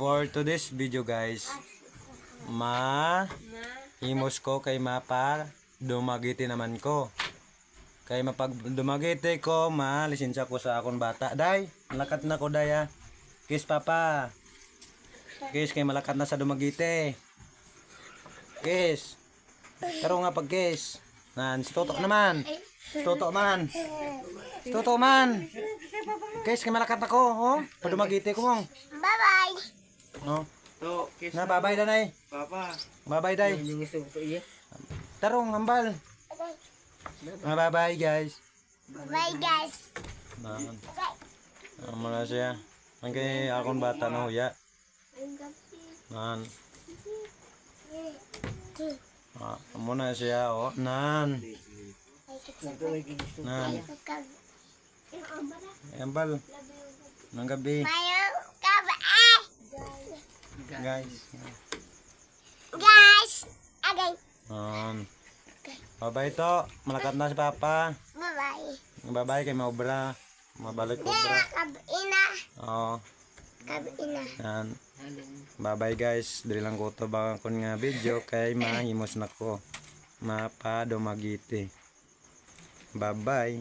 For today's video guys, himos ko kay mapa dumagiti naman ko. Kay mapag dumagiti ko, lisensya ko sa akong bata. Day, malakat na ko day. Kiss papa. Kiss kay malakat na sa dumagiti. Kiss. Pero nga pag kiss. Nan, si Toto naman. Toto man. Toto man. Kiss kay malakat na ko, oh. Padumagiti ko mong. Bye-bye. No. To, kiss Na bye-bye danay. Papa. Bye-bye day. Tarong hambal. Bye-bye guys. Bye guys. Nan. Muna siya. Ang kay akong bata na huya. Nan. Muna siya, oh. Nan. Nan. Hambal. Nang gabi. Mayroon ka ba? Guys. Guys. Agay. Bye-bye to. Malakat na si Papa. Bye-bye. Bye-bye kay maubra. Mabalik ko Dina bra. kabina. Oo. Kabina. Yan. Bye-bye guys. Dili lang ko to ba kon nga video kay mahimos na ko. Mapa dumagiti. Bye-bye.